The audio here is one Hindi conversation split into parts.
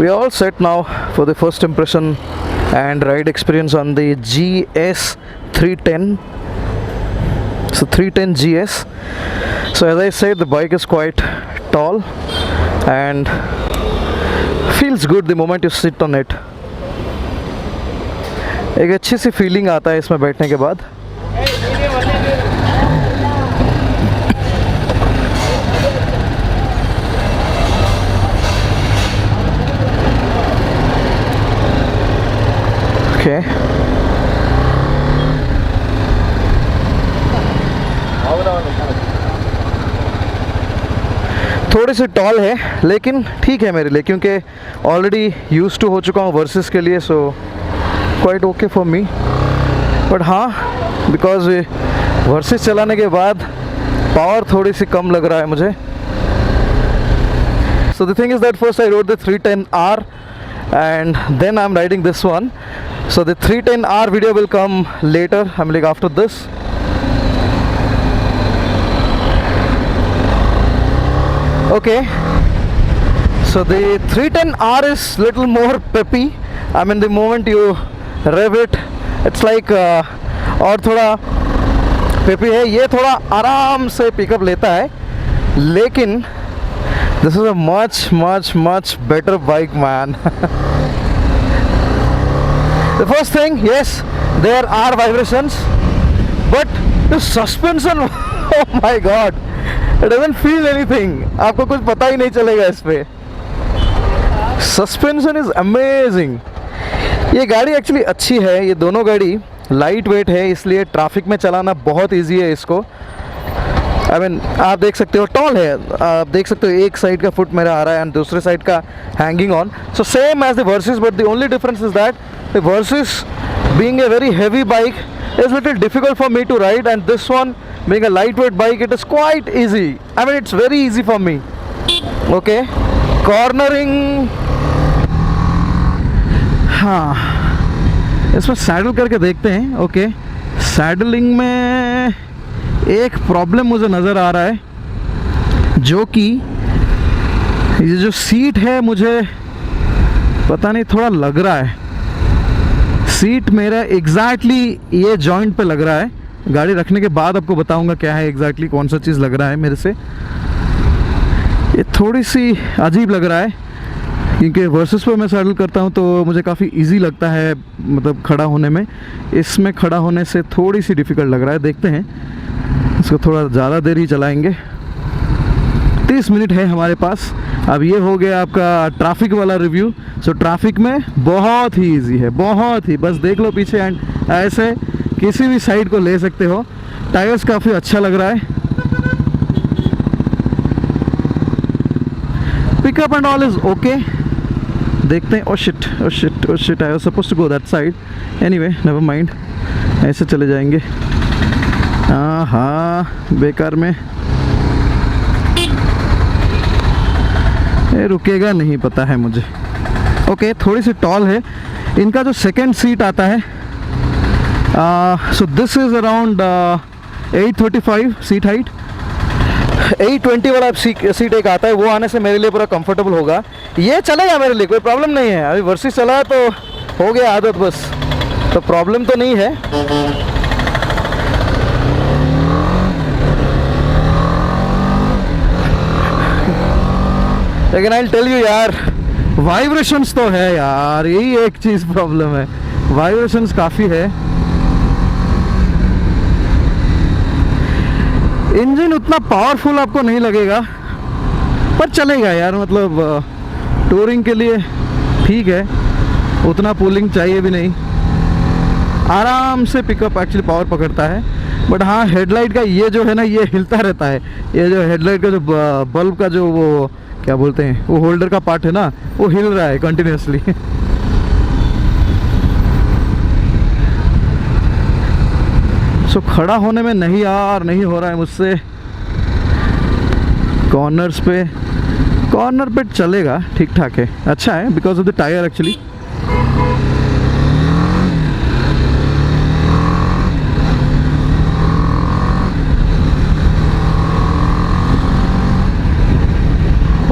We are all set now for the first impression and ride experience on the GS 310. So 310 GS. So as I said, the bike is quite tall and feels good the moment you sit on it. एक अच्छी सी फीलिंग आता है इसमें बैठने के बाद. Okay. थोड़ी सी टॉल है लेकिन ठीक है मेरे लिए, क्योंकि ऑलरेडी यूज्ड टू हो चुका हूँ वर्सेस के लिए. So quite okay for me. But हाँ, बिकॉज वर्सेस चलाने के बाद पावर थोड़ी सी कम लग रहा है मुझे. So the thing is that first I road the 310R and then I'm riding this one. So the 310R video will come later, I'm like after this. Okay, so the 310R is little more peppy. I mean the moment you rev it, it's like और थोड़ा peppy है. ये थोड़ा आराम से पिकअप लेता है, लेकिन this is a much better bike, man. The first thing, yes, there are vibrations, but the suspension, oh my god, it doesn't feel anything. आपको कुछ पता ही नहीं चलेगा इस पे. Suspension is amazing. ये गाड़ी एक्चुअली अच्छी है. ये दोनों गाड़ी लाइट वेट है, इसलिए ट्रैफिक में चलाना बहुत ईजी है इसको. I mean, आप देख सकते हो टॉल है, आप देख सकते हो एक साइड का फुट मेरा आ रहा है एंड दूसरे साइड का hanging on. So same as the verses, but the only difference is that the verses being a very heavy bike is little difficult for me to ride, and this one being a lightweight bike, it is quite easy. I mean, it's very easy for me. Okay, cornering, हाँ, इसमें सैडल करके देखते हैं. ओके, सैडलिंग में एक प्रॉब्लम मुझे नज़र आ रहा है, जो कि ये जो सीट है मुझे पता नहीं थोड़ा लग रहा है. सीट मेरा एग्जैक्टली ये जॉइंट पे लग रहा है. गाड़ी रखने के बाद आपको बताऊंगा क्या है एग्जैक्टली, कौन सा चीज़ लग रहा है मेरे से. ये थोड़ी सी अजीब लग रहा है, क्योंकि वर्सेस पे मैं सैडल करता हूँ तो मुझे काफ़ी इजी लगता है, मतलब खड़ा होने में. इसमें खड़ा होने से थोड़ी सी डिफ़िकल्ट लग रहा है. देखते हैं, इसको थोड़ा ज़्यादा देर ही चलाएंगे. 30 मिनट है हमारे पास. अब ये हो गया आपका ट्रैफिक वाला रिव्यू. सो ट्रैफिक में बहुत ही इजी है, बहुत ही. बस देख लो पीछे एंड ऐसे किसी भी साइड को ले सकते हो. टायर्स काफ़ी अच्छा लग रहा है. Pickup and all is okay. देखते हैं. Oh shit, oh shit, oh shit, I was supposed to go that side. Anyway, never mind, ऐसे चले जाएंगे. हाँ, बेकार में ये रुकेगा नहीं, पता है मुझे. ओके, थोड़ी सी टॉल है. इनका जो सेकंड सीट आता है, so this is around 835 seat height. 820 वाला सीट एक आता है, वो आने से मेरे लिए पूरा कंफर्टेबल होगा. ये चलेगा मेरे लिए, कोई प्रॉब्लम नहीं है. अभी वर्सेस चला है तो हो गया आदत बस, तो प्रॉब्लम तो नहीं है. लेकिन आई टेल यू यार, वाइब्रेशंस तो है यार, यही एक चीज़ प्रॉब्लम है. वाइब्रेशंस काफ़ी है. इंजन उतना पावरफुल आपको नहीं लगेगा, पर चलेगा यार. मतलब टूरिंग के लिए ठीक है, उतना पुलिंग चाहिए भी नहीं. आराम से पिकअप एक्चुअली पावर पकड़ता है. बट हाँ, हेडलाइट का ये जो है ना, ये हिलता रहता है. ये जो हेडलाइट का जो बल्ब का जो वो क्या बोलते हैं, वो होल्डर का पार्ट है ना, वो हिल रहा है कंटिन्यूसली. सो खड़ा होने में नहीं यार, नहीं हो रहा है मुझसे. कॉर्नर पे चलेगा, ठीक ठाक है, अच्छा है, because of the tyre actually.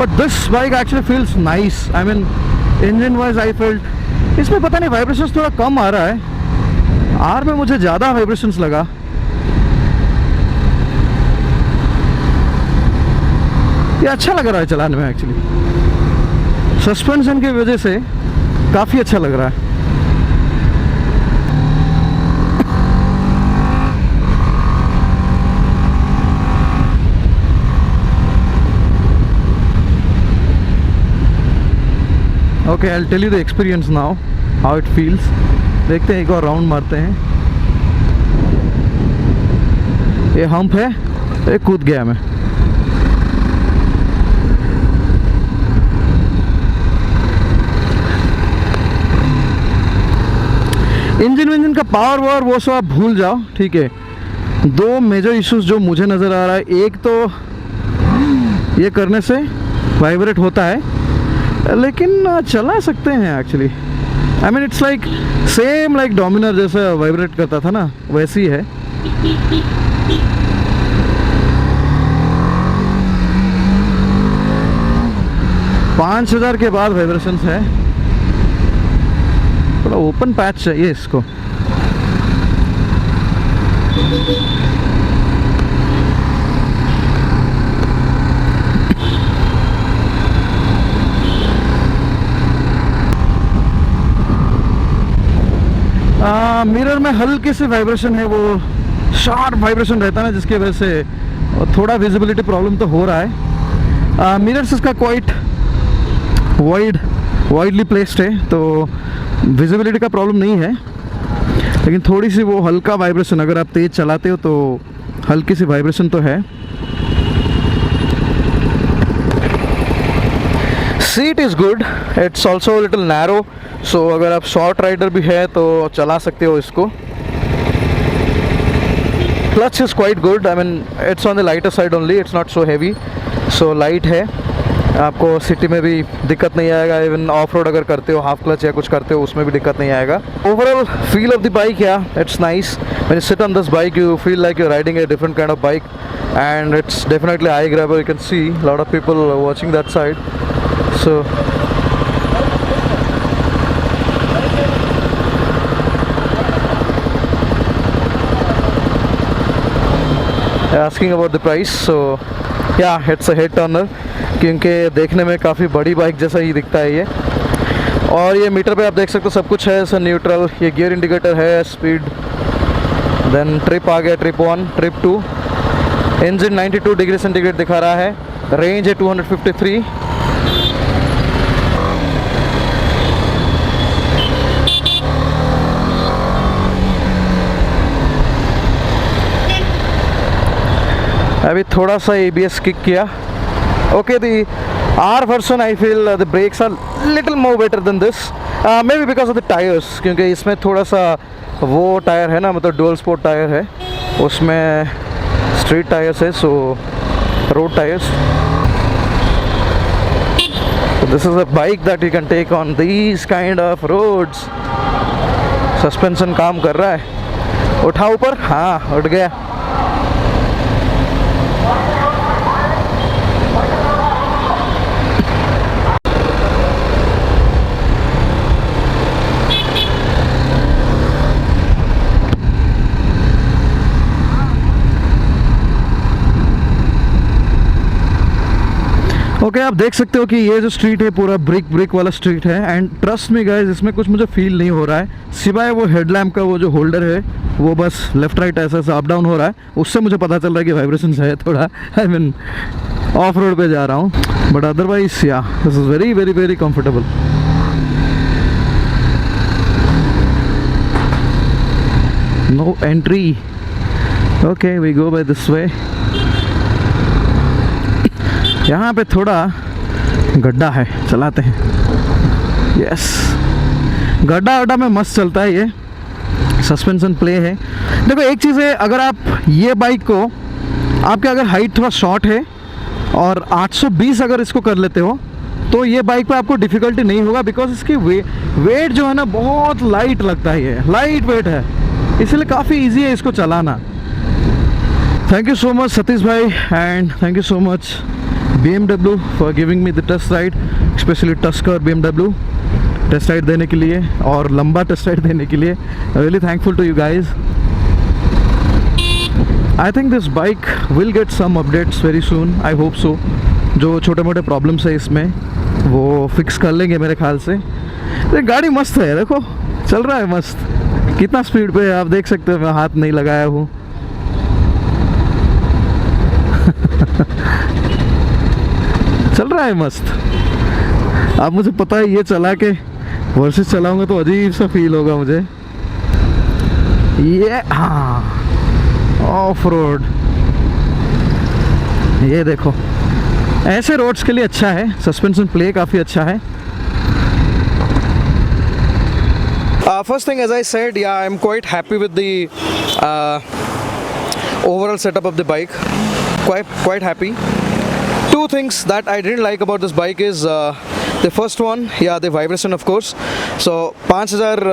But this bike actually feels nice. I mean, engine wise I felt इसमें पता नहीं वाइब्रेशंस थोड़ा कम आ रहा है, आर में मुझे ज़्यादा वाइब्रेशंस लगा। ये अच्छा लग रहा है चलाने में एक्चुअली, सस्पेंशन की वजह से काफ़ी अच्छा लग रहा है। Okay, I will tell you the experience now how it feels. देखते हैं, एक और राउंड मारते हैं। ये हम्प है, एक कूद गया मैं। इंजन का पावर वो सब आप भूल जाओ, ठीक है। दो मेजर इश्यूज जो मुझे नज़र आ रहा है, एक तो ये करने से वाइब्रेट होता है, लेकिन चला सकते हैं actually. I mean it's like same like Dominar जैसा वाइब्रेट करता था ना, वैसी है। $5000 के बाद वाइब्रेशंस है। थोड़ा ओपन पैच चाहिए इसको। मिरर में हल्के से वाइब्रेशन है, वो शार्प वाइब्रेशन रहता है ना, जिसकी वजह से थोड़ा विजिबिलिटी प्रॉब्लम तो हो रहा है। मिरर्स इसका क्वाइट वाइडली प्लेस्ड है, तो विजिबिलिटी का प्रॉब्लम नहीं है, लेकिन थोड़ी सी वो हल्का वाइब्रेशन, अगर आप तेज़ चलाते हो तो हल्की सी वाइब्रेशन तो है। Seat is good, it's also little narrow, so अगर आप शॉर्ट राइडर भी है तो चला सकते हो इसको। Clutch is quite good, I mean it's on the lighter side only, it's not so heavy, so light है। आपको सिटी में भी दिक्कत नहीं आएगा, इवन ऑफ रोड अगर करते हो, हाफ क्लच या कुछ करते हो, उसमें भी दिक्कत नहीं आएगा। Overall feel of the bike, या it's nice. When you sit on this bike you feel like you are riding a different kind of bike, and it's definitely eye grabber. You can see a lot of people watching that side, so asking about the price, so yeah, it's a head turner, क्योंकि देखने में काफ़ी बड़ी बाइक जैसा ही दिखता है ये। और ये मीटर पे आप देख सकते हो सब कुछ है, सर न्यूट्रल, ये गियर इंडिकेटर है, स्पीड, देन ट्रिप आ गया, trip 1, trip 2। Engine 92 degree centigrade दिखा रहा है, रेंज है 253। अभी थोड़ा सा ABS किक किया। Okay, the R version I feel the brakes are little more better than this, maybe because of the tires, क्योंकि इसमें थोड़ा सा वो टायर है ना, मतलब डुअल स्पोर्ट टायर है, उसमें स्ट्रीट टायर्स है, so road tyres. This is a bike that you can take on these kind of roads. Suspension काम कर रहा है, उठा ऊपर, हाँ उठ गया। ओके, आप देख सकते हो कि ये जो स्ट्रीट है पूरा ब्रिक वाला स्ट्रीट है, एंड ट्रस्ट मी गाइस, इसमें कुछ मुझे फील नहीं हो रहा है, सिवाय वो हेडलैम्प का वो जो होल्डर है, वो बस लेफ्ट राइट ऐसा ऐसा अप डाउन हो रहा है, उससे मुझे पता चल रहा है कि वाइब्रेशंस है थोड़ा। आई मीन ऑफ रोड पे जा रहा हूँ, बट अदरवाइज या this is very very very comfortable. No entry. Okay, we go by this way. यहाँ पे थोड़ा गड्ढा है, चलाते हैं। यस, गड्ढा में मस्त चलता है ये, सस्पेंशन प्ले है। देखो एक चीज़ है, अगर आप ये बाइक को, आपके अगर हाइट थोड़ा शॉर्ट है और 820 अगर इसको कर लेते हो, तो ये बाइक पे आपको डिफ़िकल्टी नहीं होगा, बिकॉज इसकी वेट जो है ना बहुत लाइट लगता है, ये लाइट वेट है, इसलिए काफ़ी ईजी है इसको चलाना। Thank you so much Satish भाई, and thank you so much BMW for giving me the test ride, especially Tusker BMW. Test ride देने के लिए और लंबा टेस्ट राइड देने के लिए। Really thankful to you guys. I think this bike will get some updates very soon, I hope so. जो छोटे मोटे प्रॉब्लम्स है इसमें वो फिक्स कर लेंगे मेरे ख्याल से। ये गाड़ी मस्त है, देखो चल रहा है मस्त। कितना स्पीड पे है आप देख सकते हो, मैं हाथ नहीं लगाया हूँ। चल रहा है मस्त। अब मुझे पता है ये चला के वर्सेस चलाऊंगा तो अजीब सा फील होगा मुझे। ये हाँ, ऑफ रोड, ये देखो ऐसे रोड्स के लिए अच्छा है। सस्पेंशन प्ले काफ़ी अच्छा है। First thing, as I said, yeah, I'm quite happy with the overall setup of the bike. Quite happy. Two things that I didn't like about this bike is the first one, yeah, the vibration of course. So 5000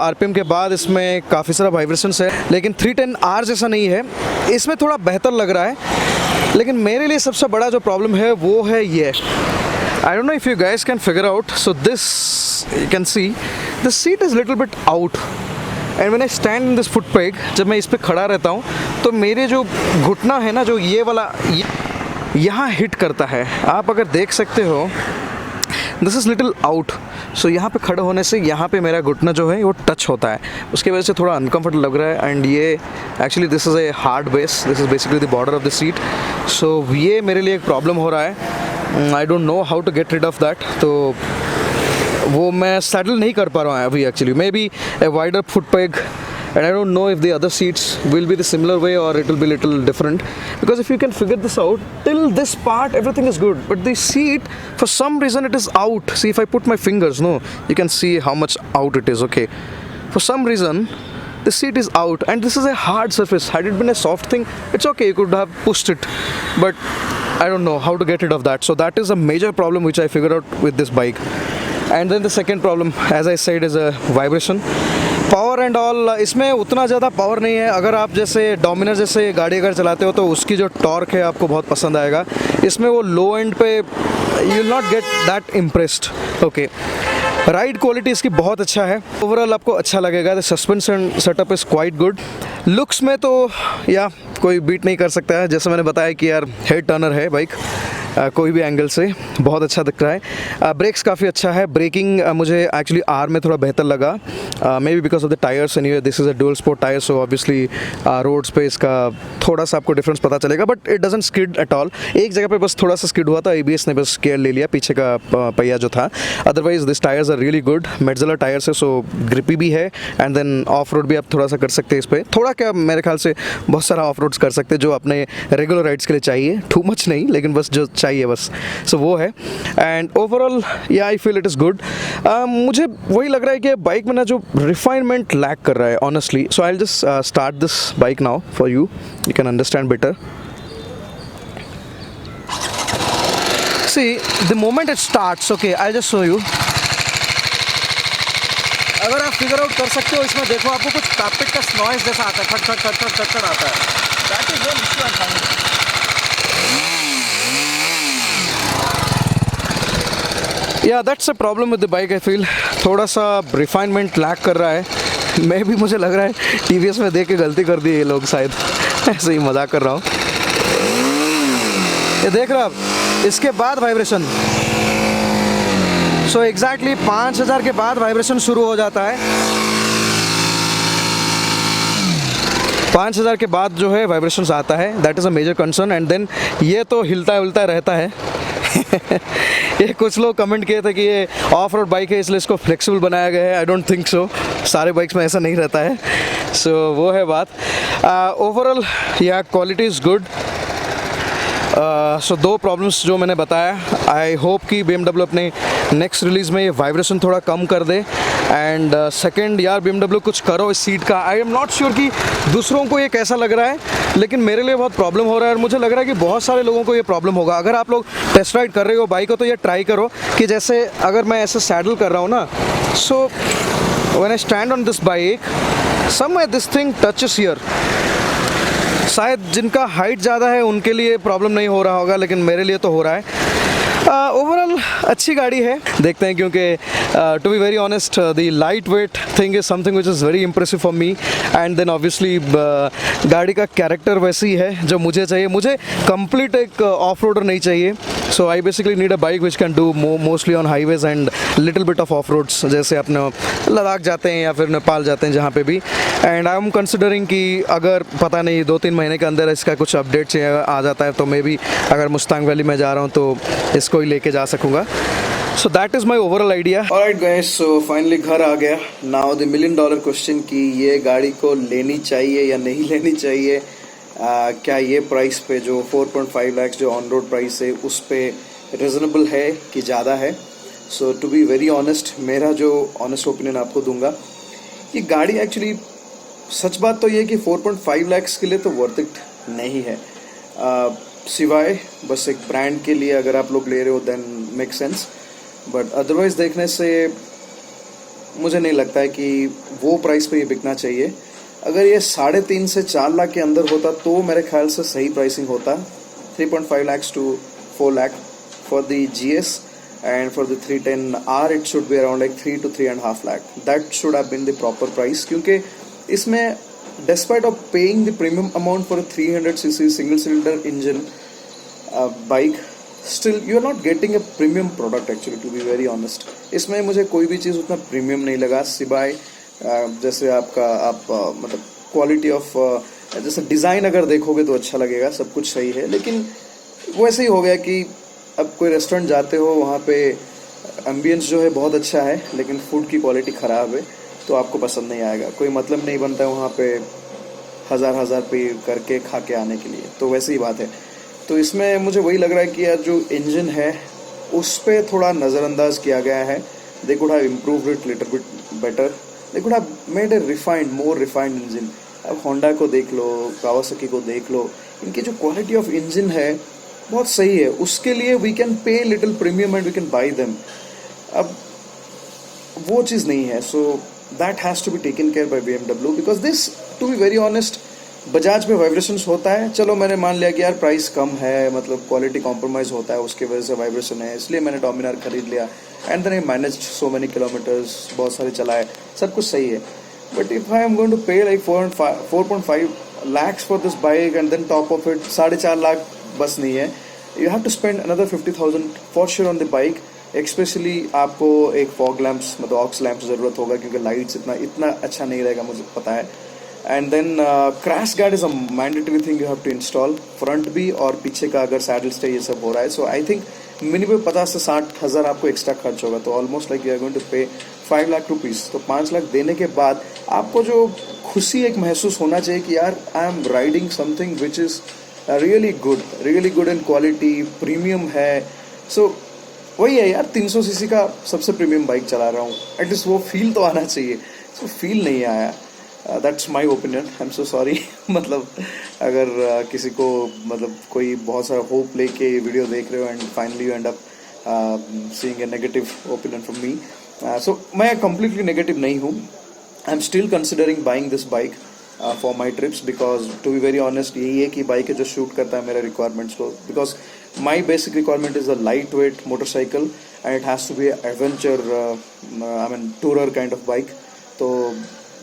RPM के बाद इसमें काफ़ी सारा वाइब्रेशंस है, लेकिन 310R जैसा नहीं है। इसमें थोड़ा बेहतर लग रहा है, लेकिन मेरे लिए सबसे बड़ा जो प्रॉब्लम है वो है ये। I don't know if you guys can figure out. So this, you can see, the seat is little bit out. And when I stand in this foot peg, जब मैं इस पे खड़ा रहता हूँ तो मेरे जो घुटना है ना, जो ये वाला यहाँ हिट करता है। आप अगर देख सकते हो, दिस इज़ लिटिल आउट। सो यहाँ पे खड़े होने से यहाँ पे मेरा घुटना जो है वो टच होता है, उसकी वजह से थोड़ा अनकम्फर्टेबल लग रहा है। एंड ये actually this is a hard base, this is basically the border of the seat. So ये मेरे लिए एक प्रॉब्लम हो रहा है। I don't know how to get rid of that. तो वो मैं सेटल नहीं कर पा रहा हूँ अभी actually. May be a wider foot peg, and I don't know if the other seats will be the similar way or it will be little different, because if you can figure this out, till this part everything is good, but the seat for some reason it is out. See, if I put my fingers, no, you can see how much out it is. Okay, for some reason the seat is out, and this is a hard surface. Had it been a soft thing, it's okay, you could have pushed it, but I don't know how to get rid of that. So that is a major problem which I figured out with this bike. And then the second problem, as I said, is a vibration. Power and all, इसमें उतना ज़्यादा पावर नहीं है। अगर आप जैसे डोमिनर जैसे गाड़ी अगर चलाते हो तो उसकी जो टॉर्क है आपको बहुत पसंद आएगा। इसमें वो लो एंड पे you will not get that impressed. Okay, ride quality इसकी बहुत अच्छा है, ओवरऑल आपको अच्छा लगेगा। The suspension setup is quite good. Looks में तो या कोई बीट नहीं कर सकता है। जैसे मैंने बताया कि यार हेड टर्नर है बाइक, कोई भी एंगल से बहुत अच्छा दिख रहा है। ब्रेक्स काफ़ी अच्छा है। ब्रेकिंग मुझे एक्चुअली आर में थोड़ा बेहतर लगा, maybe because of the tyres. Anyway this is a dual sport tyre, so obviously roads पे इसका थोड़ा सा आपको डिफरेंस पता चलेगा, but it doesn't skid at all. एक जगह पे बस थोड़ा सा स्किड हुआ था, ABS ने बस केयर ले लिया पीछे का पहिया जो था। Otherwise this tyres are really good. Metzeler tyres है, सो ग्रिपी भी है। एंड देन ऑफ रोड भी आप थोड़ा सा कर सकते हैं इस पर, थोड़ा क्या मेरे ख्याल से बहुत सारा ऑफ रोड्स कर सकते हैं जो अपने रेगुलर राइड्स के लिए चाहिए। टू मच नहीं, लेकिन बस जो चाहिए बस, सो वो है। एंड ओवरऑल या I feel it is good. मुझे वही लग रहा है कि बाइक में ना जो रिफाइनमेंट लैक कर रहा है honestly. So I will just start this bike now for you, you can understand better. See the moment it starts, okay I just show you. अगर आप फिगर आउट कर सकते हो, इसमें देखो आपको कुछ कार्पेट का नॉइज जैसा आता है, खट खट खट खट खट खट आता है। That is one issue I find. या that's a problem with the bike. I feel थोड़ा सा रिफाइनमेंट लैक कर रहा है। मैं भी, मुझे लग रहा है TVS में देख के गलती कर दी ये लोग शायद। ऐसे ही मजाक कर रहा हूँ। ये देख रहे हो आप, इसके बाद वाइब्रेशन। सो एग्जैक्टली 5000 के बाद वाइब्रेशन शुरू हो जाता है। 5000 के बाद जो है वाइब्रेशंस आता है, that is a major concern. And then ये तो हिलता उलता रहता है। ये कुछ लोग कमेंट किए थे कि ये ऑफ रोड बाइक है इसलिए इसको फ्लेक्सिबल बनाया गया है। आई डोंट थिंक सो, सारे बाइक्स में ऐसा नहीं रहता है। सो वो है बात। ओवरऑल या क्वालिटी इज़ गुड। सो दो प्रॉब्लम्स जो मैंने बताया, आई होप कि BMW अपने नेक्स्ट रिलीज़ में ये वाइब्रेशन थोड़ा कम कर दे। एंड सेकंड, यार BMW कुछ करो इस सीट का। आई एम नॉट श्योर कि दूसरों को ये कैसा लग रहा है, लेकिन मेरे लिए बहुत प्रॉब्लम हो रहा है और मुझे लग रहा है कि बहुत सारे लोगों को ये प्रॉब्लम होगा। अगर आप लोग टेस्ट राइड कर रहे हो बाइक को तो ये ट्राई करो कि जैसे अगर मैं ऐसे सैडल कर रहा हूँ ना, so when I stand on this bike, somewhere this thing touches here. शायद जिनका हाइट ज़्यादा है उनके लिए प्रॉब्लम नहीं हो रहा होगा, लेकिन मेरे लिए तो हो रहा है। ओवरऑल अच्छी गाड़ी है, देखते हैं, क्योंकि to be very honest the light weight thing is something which is very impressive for me, and then obviously गाड़ी का कैरेक्टर वैसी है जो मुझे चाहिए। मुझे कंप्लीट एक ऑफ रोडर नहीं चाहिए, so I basically need a bike which can do mostly on highways and little bit of off roads, जैसे अपने लद्दाख जाते हैं या फिर नेपाल जाते हैं जहाँ पे भी। एंड आई एम कंसिडरिंग कि अगर पता नहीं 2-3 महीने के अंदर इसका कुछ अपडेट आ जाता है तो मे बी अगर मुस्तांग वैली में जा रहा हूँ तो इसको ही लेके जा सकूँगा। So that is my overall idea. Alright guys, so finally घर आ गया। नाउ द $1 million क्वेश्चन कि ये गाड़ी को लेनी चाहिए या नहीं लेनी चाहिए। क्या ये प्राइस पे जो 4.5 लाख जो ऑन रोड प्राइस है उस पे रिजनेबल है कि ज़्यादा है। सो टू बी वेरी ऑनेस्ट, मेरा जो ऑनेस्ट ओपिनियन आपको दूंगा, ये गाड़ी एक्चुअली सच बात तो ये कि 4.5 लाख के लिए तो वर्थ इट नहीं है, सिवाय बस एक ब्रांड के लिए अगर आप लोग ले रहे हो then make sense, but otherwise देखने से मुझे नहीं लगता है कि वो प्राइस पे ये बिकना चाहिए। अगर ये 3.5 से 4 लाख के अंदर होता तो मेरे ख्याल से सही प्राइसिंग होता। 3.5 lakhs to 4 lakh for the GS, and for the 310R it should be around like 3 to 3.5 lakh. That should have been the proper price, क्योंकि इसमें despite of paying the premium amount for a 300cc single cylinder engine bike, still you are not getting a premium product actually, to be very honest. इसमें मुझे कोई भी चीज़ उतना प्रीमियम नहीं लगा, सिवाय जैसे आप मतलब क्वालिटी ऑफ जैसे डिज़ाइन अगर देखोगे तो अच्छा लगेगा, सब कुछ सही है, लेकिन वैसे ही हो गया कि अब कोई रेस्टोरेंट जाते हो वहाँ पे एम्बियंस जो है बहुत अच्छा है लेकिन फूड की क्वालिटी ख़राब है तो आपको पसंद नहीं आएगा। कोई मतलब नहीं बनता है वहाँ पे हज़ार पे करके खा के आने के लिए, तो वैसे ही बात है। तो इसमें मुझे वही लग रहा है कि यार जो इंजन है उस पर थोड़ा नज़रअंदाज किया गया है। They could have improved it little bit better, they could have made a more refined engine. अब होंडा को देख लो, कावासाकी को देख लो, इनकी जो क्वालिटी ऑफ इंजन है बहुत सही है, उसके लिए we can pay little premium and we can buy them. अब वो चीज़ नहीं है, so that has to be taken care by BMW, because this to be very honest Bajaj में वाइब्रेशंस होता है। चलो मैंने मान लिया कि यार प्राइस कम है, मतलब क्वालिटी कॉम्प्रोमाइज़ होता है, उसकी वजह से वाइब्रेशन है, इसलिए मैंने डोमिनार खरीद लिया and then I manage so many kilometres, बहुत सारे चलाए, सब कुछ सही है। But if I am going to pay like 4.5 lakhs for this bike and then top of it 4.5 lakh बस नहीं है, you have to spend another 50,000 for sure on the bike. Especially आपको एक फॉग लैम्प्स मतलब ऑक्स लैम्प्स ज़रूरत होगा, क्योंकि लाइट्स इतना अच्छा नहीं रहेगा, मुझे पता है। And then crash guard is a mandatory thing, you have to install, front भी और पीछे का अगर सैडल स्टे ये सब हो रहा है। सो आई थिंक मिनिमम 50 से 60 हज़ार आपको एक्स्ट्रा खर्च होगा, तो almost like you are going to pay 5 lakh rupees. तो 5 लाख देने के बाद आपको जो खुशी एक महसूस होना चाहिए कि यार I am riding something which is really good in quality, premium है। सो वही है यार, 300cc का सबसे प्रीमियम बाइक चला रहा हूँ, एटलीस्ट वो फील तो आना चाहिए। सो फील नहीं आया, that's my opinion, I am so sorry. मतलब अगर किसी को मतलब कोई बहुत सारा होप लेके वीडियो देख रहे हो and finally you end up seeing a negative opinion from me, so मैं कम्प्लीटली नेगेटिव नहीं हूँ। I am still considering buying this bike for my trips, because to be very honest यही है कि बाइक है जो शूट करता है मेरे रिक्वायरमेंट्स को, because my basic requirement is a light weight motorcycle and it has to be adventure I mean tourer kind of bike. तो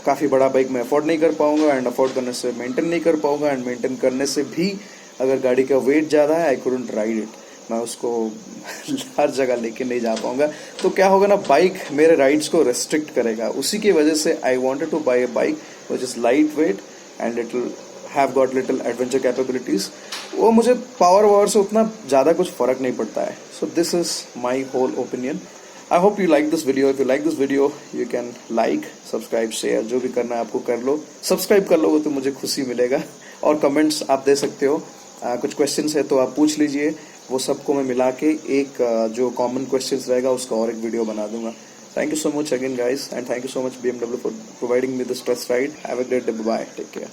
काफ़ी बड़ा बाइक मैं अफोर्ड नहीं कर पाऊंगा एंड अफोर्ड करने से मेंटेन नहीं कर पाऊंगा, एंड मेंटेन करने से भी अगर गाड़ी का वेट ज़्यादा है आई कुडंट राइड इट, मैं उसको हर जगह लेके नहीं जा पाऊंगा। तो क्या होगा ना, बाइक मेरे राइड्स को रेस्ट्रिक्ट करेगा। उसी की वजह से I wanted to buy a bike which is light weight and little have got little adventure capabilities. वो मुझे पावर से उतना ज़्यादा कुछ फ़र्क नहीं पड़ता है। So this is my whole opinion. I hope you like this video. If you like this video you can like, subscribe, share, जो भी करना है आपको कर लो। सब्सक्राइब कर लोगे तो मुझे खुशी मिलेगा, और कमेंट्स आप दे सकते हो। कुछ क्वेश्चंस है तो आप पूछ लीजिए, वो सबको मैं मिला के एक जो कॉमन क्वेश्चंस रहेगा उसका और एक वीडियो बना दूंगा। Thank you so much again guys, and thank you so much BMW for providing me this trust ride. Have a great day, bye, take care.